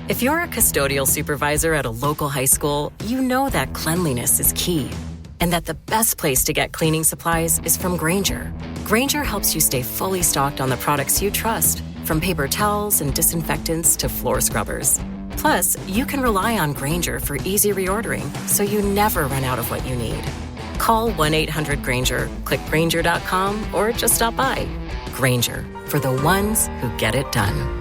If you're a custodial supervisor at a local high school, you know that cleanliness is key, and that the best place to get cleaning supplies is from Grainger. Grainger helps you stay fully stocked on the products you trust, from paper towels and disinfectants to floor scrubbers. Plus, you can rely on Grainger for easy reordering, so you never run out of what you need. Call 1-800-GRAINGER, click Grainger.com, or just stop by. Grainger, for the ones who get it done.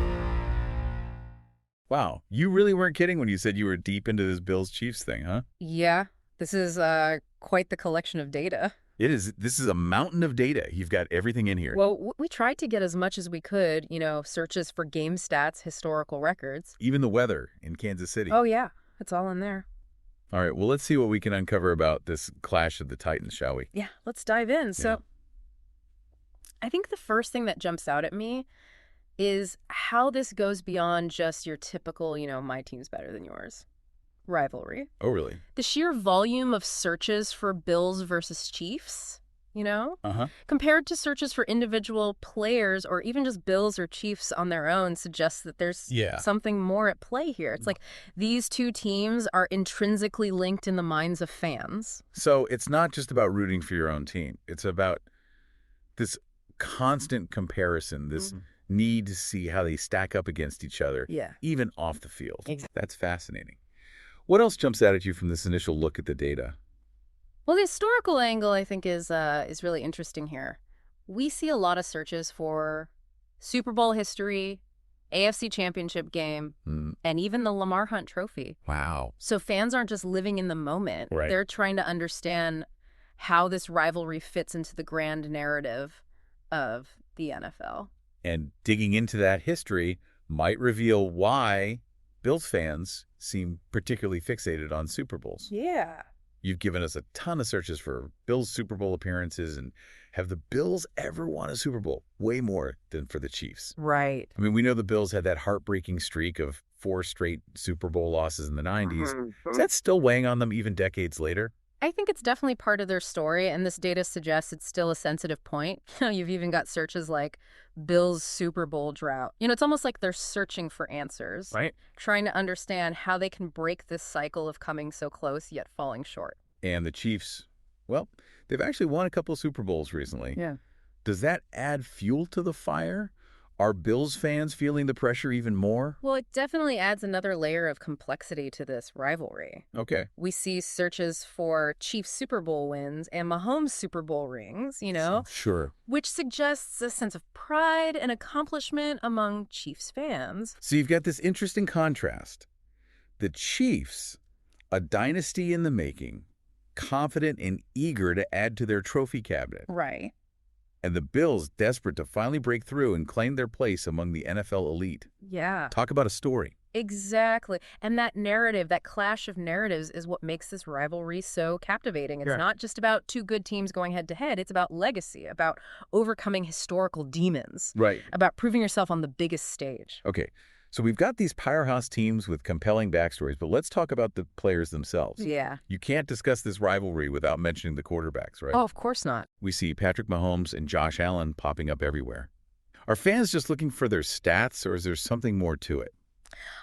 Wow, you really weren't kidding when you said you were deep into this Bills-Chiefs thing, huh? Yeah, this is quite the collection of data. It is. This is a mountain of data. You've got everything in here. Well, we tried to get as much as we could, searches for game stats, historical records. Even the weather in Kansas City. Oh, yeah, it's all in there. All right, well, let's see what we can uncover about this clash of the Titans, shall we? Yeah, let's dive in. So I think the first thing that jumps out at me is how this goes beyond just your typical, my team's better than yours rivalry. Oh, really? The sheer volume of searches for Bills versus Chiefs, compared to searches for individual players or even just Bills or Chiefs on their own suggests that there's something more at play here. It's like these two teams are intrinsically linked in the minds of fans. So it's not just about rooting for your own team. It's about this constant comparison, this need to see how they stack up against each other, even off the field. Exactly. That's fascinating. What else jumps out at you from this initial look at the data? Well, the historical angle, I think, is really interesting here. We see a lot of searches for Super Bowl history, AFC Championship game, and even the Lamar Hunt Trophy. Wow. So fans aren't just living in the moment. Right. They're trying to understand how this rivalry fits into the grand narrative of the NFL. And digging into that history might reveal why Bills fans seem particularly fixated on Super Bowls. Yeah. You've given us a ton of searches for Bills Super Bowl appearances, and have the Bills ever won a Super Bowl? Way more than for the Chiefs. Right. I mean, we know the Bills had that heartbreaking streak of 4 straight Super Bowl losses in the 90s. Is that still weighing on them even decades later? I think it's definitely part of their story, and this data suggests it's still a sensitive point. You've even got searches like Bills Super Bowl drought. It's almost like they're searching for answers, right? Trying to understand how they can break this cycle of coming so close yet falling short. And the Chiefs, well, they've actually won a couple of Super Bowls recently. Yeah. Does that add fuel to the fire? Are Bills fans feeling the pressure even more? Well, it definitely adds another layer of complexity to this rivalry. Okay. We see searches for Chiefs Super Bowl wins and Mahomes Super Bowl rings, Sure. which suggests a sense of pride and accomplishment among Chiefs fans. So you've got this interesting contrast. The Chiefs, a dynasty in the making, confident and eager to add to their trophy cabinet. Right. And the Bills desperate to finally break through and claim their place among the NFL elite. Yeah. Talk about a story. Exactly. And that narrative, that clash of narratives is what makes this rivalry so captivating. It's not just about two good teams going head to head. It's about legacy, about overcoming historical demons. Right. About proving yourself on the biggest stage. Okay. So we've got these powerhouse teams with compelling backstories, but let's talk about the players themselves. Yeah. You can't discuss this rivalry without mentioning the quarterbacks, right? Oh, of course not. We see Patrick Mahomes and Josh Allen popping up everywhere. Are fans just looking for their stats, or is there something more to it?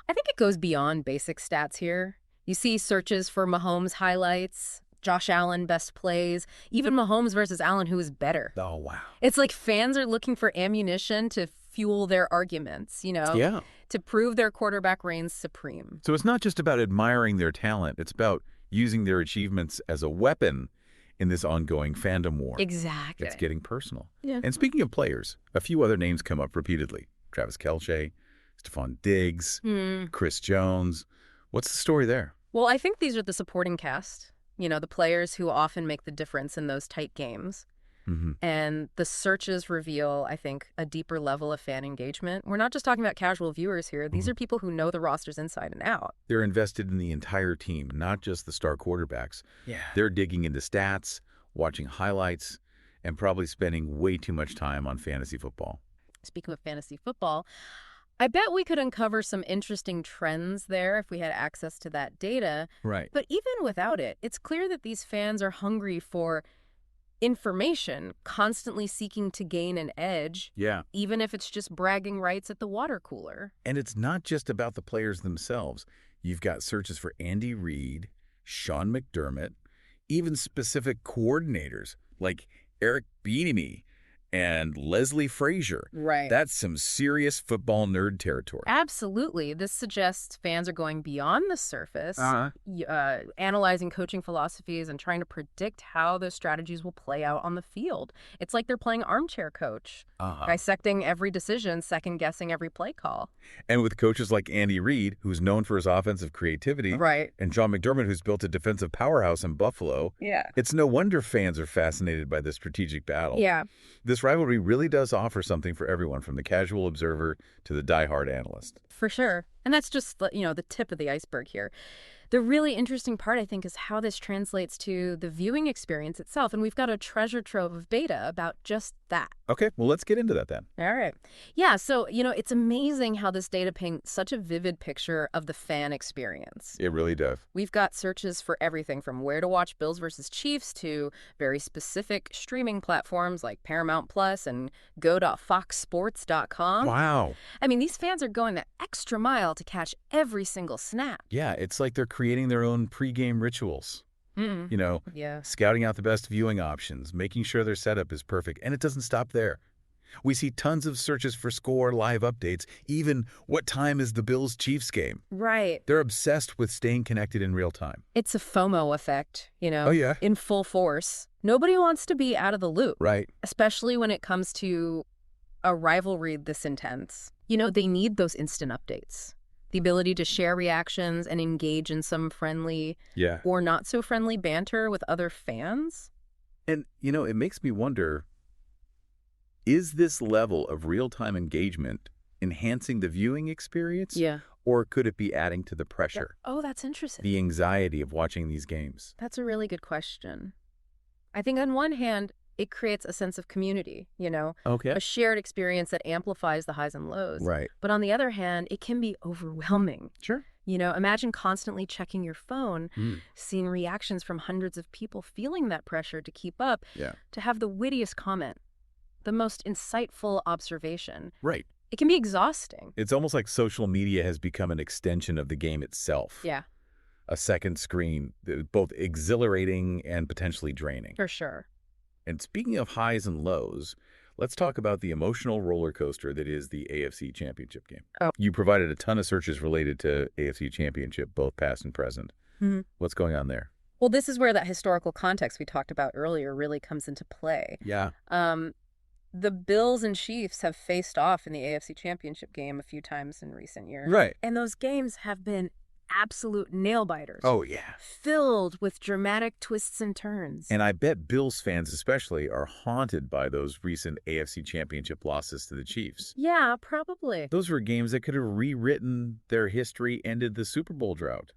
I think it goes beyond basic stats here. You see searches for Mahomes highlights, Josh Allen best plays, even Mahomes versus Allen, who is better. Oh, wow. It's like fans are looking for ammunition to fuel their arguments, Yeah. to prove their quarterback reigns supreme. So it's not just about admiring their talent. It's about using their achievements as a weapon in this ongoing fandom war. Exactly. It's getting personal. Yeah. And speaking of players, a few other names come up repeatedly. Travis Kelce, Stephon Diggs, Chris Jones. What's the story there? Well, I think these are the supporting cast, the players who often make the difference in those tight games. And the searches reveal, I think, a deeper level of fan engagement. We're not just talking about casual viewers here. These are people who know the rosters inside and out. They're invested in the entire team, not just the star quarterbacks. Yeah. They're digging into stats, watching highlights, and probably spending way too much time on fantasy football. Speaking of fantasy football, I bet we could uncover some interesting trends there if we had access to that data. Right. But even without it, it's clear that these fans are hungry for information, constantly seeking to gain an edge. Yeah. Even if it's just bragging rights at the water cooler. And it's not just about the players themselves. You've got searches for Andy Reid, Sean McDermott, even specific coordinators like Eric Bieniemy and Leslie Frazier. Right. That's some serious football nerd territory. Absolutely. This suggests fans are going beyond the surface, analyzing coaching philosophies and trying to predict how those strategies will play out on the field. It's like they're playing armchair coach, dissecting every decision, second-guessing every play call. And with coaches like Andy Reid, who's known for his offensive creativity, and Sean McDermott, who's built a defensive powerhouse in Buffalo, it's no wonder fans are fascinated by this strategic battle. Yeah. This rivalry really does offer something for everyone, from the casual observer to the diehard analyst. For sure. And that's just, the tip of the iceberg here. The really interesting part, I think, is how this translates to the viewing experience itself. And we've got a treasure trove of data about just that. Okay, well, let's get into that then. All right. Yeah, so, it's amazing how this data paints such a vivid picture of the fan experience. It really does. We've got searches for everything from where to watch Bills versus Chiefs to very specific streaming platforms like Paramount Plus and go.foxsports.com. Wow. I mean, these fans are going the extra mile to catch every single snap. Yeah, it's like they're creating their own pregame rituals. Yeah. Scouting out the best viewing options, making sure their setup is perfect. And it doesn't stop there. We see tons of searches for score, live updates, even what time is the Bills-Chiefs game. Right. They're obsessed with staying connected in real time. It's a FOMO effect, Oh, yeah. in full force. Nobody wants to be out of the loop. Right. Especially when it comes to a rivalry this intense. They need those instant updates. The ability to share reactions and engage in some friendly or not so friendly banter with other fans. And, it makes me wonder, is this level of real-time engagement enhancing the viewing experience? Yeah. Or could it be adding to the pressure? Oh, that's interesting. The anxiety of watching these games? That's a really good question. I think on one hand, it creates a sense of community, Okay. a shared experience that amplifies the highs and lows. Right. But on the other hand, it can be overwhelming. Sure. Imagine constantly checking your phone, seeing reactions from hundreds of people, feeling that pressure to keep up, to have the wittiest comment, the most insightful observation. Right. It can be exhausting. It's almost like social media has become an extension of the game itself. Yeah. A second screen, both exhilarating and potentially draining. For sure. And speaking of highs and lows, let's talk about the emotional roller coaster that is the AFC Championship game. Oh. You provided a ton of searches related to AFC Championship, both past and present. What's going on there? Well, this is where that historical context we talked about earlier really comes into play. Yeah. The Bills and Chiefs have faced off in the AFC Championship game a few times in recent years. Right. And those games have been absolute nail-biters. Oh, yeah. Filled with dramatic twists and turns. And I bet Bills fans especially are haunted by those recent AFC Championship losses to the Chiefs. Yeah, probably. Those were games that could have rewritten their history, ended the Super Bowl drought.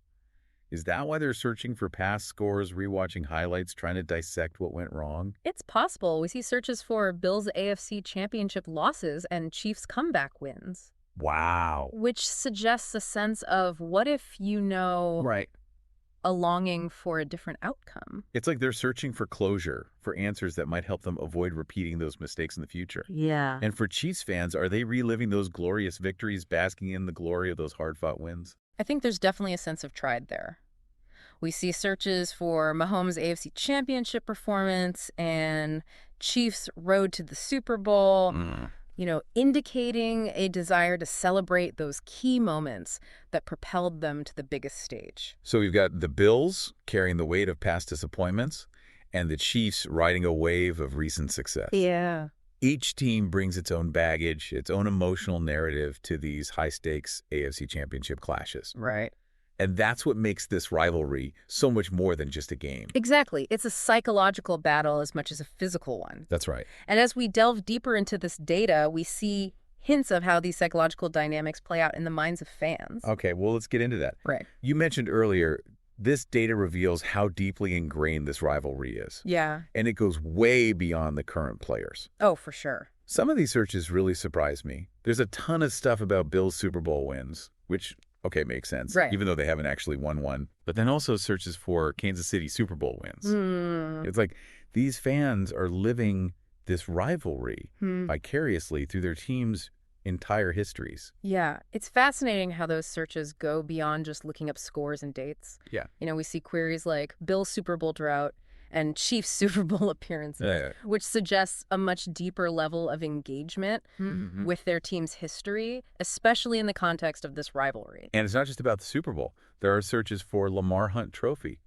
Is that why they're searching for past scores, rewatching highlights, trying to dissect what went wrong? It's possible. We see searches for Bills AFC Championship losses and Chiefs comeback wins. Wow. Which suggests a sense of what if right, a longing for a different outcome. It's like they're searching for closure, for answers that might help them avoid repeating those mistakes in the future. Yeah. And for Chiefs fans, are they reliving those glorious victories, basking in the glory of those hard-fought wins? I think there's definitely a sense of pride there. We see searches for Mahomes' AFC Championship performance and Chiefs' road to the Super Bowl, indicating a desire to celebrate those key moments that propelled them to the biggest stage. So we've got the Bills carrying the weight of past disappointments and the Chiefs riding a wave of recent success. Yeah. Each team brings its own baggage, its own emotional narrative to these high-stakes AFC Championship clashes. Right. And that's what makes this rivalry so much more than just a game. Exactly. It's a psychological battle as much as a physical one. That's right. And as we delve deeper into this data, we see hints of how these psychological dynamics play out in the minds of fans. Okay, well, let's get into that. Right. You mentioned earlier, this data reveals how deeply ingrained this rivalry is. Yeah. And it goes way beyond the current players. Oh, for sure. Some of these searches really surprised me. There's a ton of stuff about Bills' Super Bowl wins, which, okay, makes sense, right, even though they haven't actually won one. But then also searches for Kansas City Super Bowl wins. It's like These fans are living this rivalry vicariously through their team's entire histories. Yeah, it's fascinating how those searches go beyond just looking up scores and dates. Yeah. We see queries like Bills Super Bowl drought and Chiefs Super Bowl appearances, which suggests a much deeper level of engagement with their team's history, especially in the context of this rivalry. And it's not just about the Super Bowl. There are searches for Lamar Hunt Trophy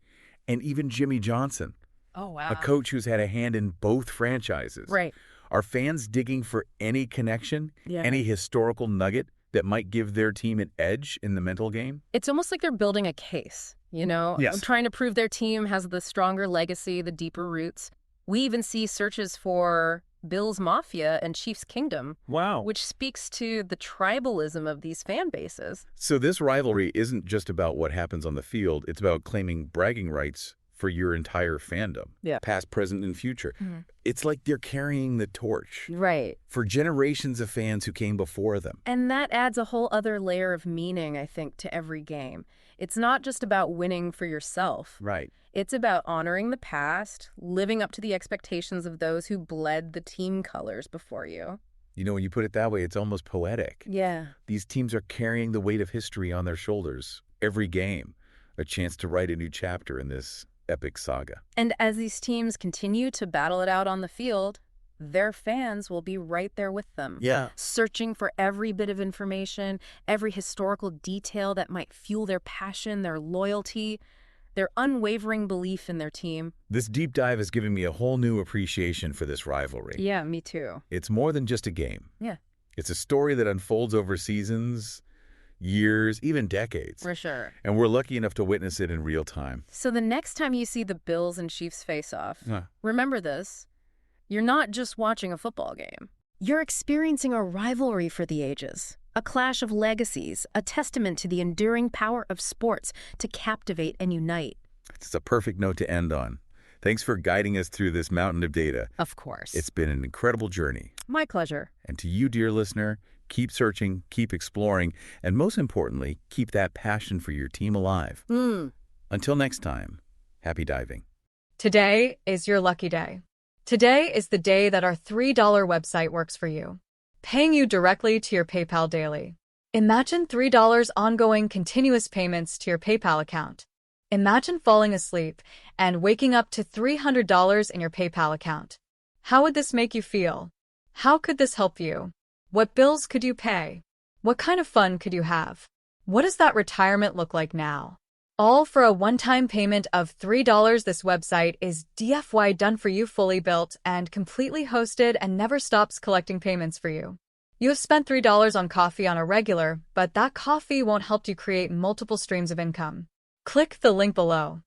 and even Jimmy Johnson. Oh, wow. A coach who's had a hand in both franchises. Right. Are fans digging for any connection, any historical nugget that might give their team an edge in the mental game? It's almost like they're building a case, Yes. trying to prove their team has the stronger legacy, the deeper roots. We even see searches for Bills Mafia and Chiefs Kingdom. Wow. Which speaks to the tribalism of these fan bases. So this rivalry isn't just about what happens on the field. It's about claiming bragging rights for your entire fandom, past, present, and future. It's like they're carrying the torch for generations of fans who came before them. And that adds a whole other layer of meaning, I think, to every game. It's not just about winning for yourself. Right. It's about honoring the past, living up to the expectations of those who bled the team colors before you. When you put it that way, it's almost poetic. Yeah. These teams are carrying the weight of history on their shoulders every game, a chance to write a new chapter in this epic saga. And as these teams continue to battle it out on the field, their fans will be right there with them. Yeah. Searching for every bit of information, every historical detail that might fuel their passion, their loyalty, their unwavering belief in their team. This deep dive has given me a whole new appreciation for this rivalry. Yeah, me too. It's more than just a game. Yeah. It's a story that unfolds over seasons, years, even decades. For sure. And we're lucky enough to witness it in real time. So the next time you see the Bills and Chiefs face off, remember this. You're not just watching a football game. You're experiencing a rivalry for the ages, a clash of legacies, a testament to the enduring power of sports to captivate and unite. It's a perfect note to end on. Thanks for guiding us through this mountain of data. Of course. It's been an incredible journey. My pleasure. And to you, dear listener, keep searching, keep exploring, and most importantly, keep that passion for your team alive. Until next time, happy diving. Today is your lucky day. Today is the day that our $3 website works for you, paying you directly to your PayPal daily. Imagine $3 ongoing continuous payments to your PayPal account. Imagine falling asleep and waking up to $300 in your PayPal account. How would this make you feel? How could this help you? What bills could you pay? What kind of fun could you have? What does that retirement look like now? All for a one-time payment of $3. This website is DFY done for you, fully built and completely hosted, and never stops collecting payments for you. You have spent $3 on coffee on a regular, but that coffee won't help you create multiple streams of income. Click the link below.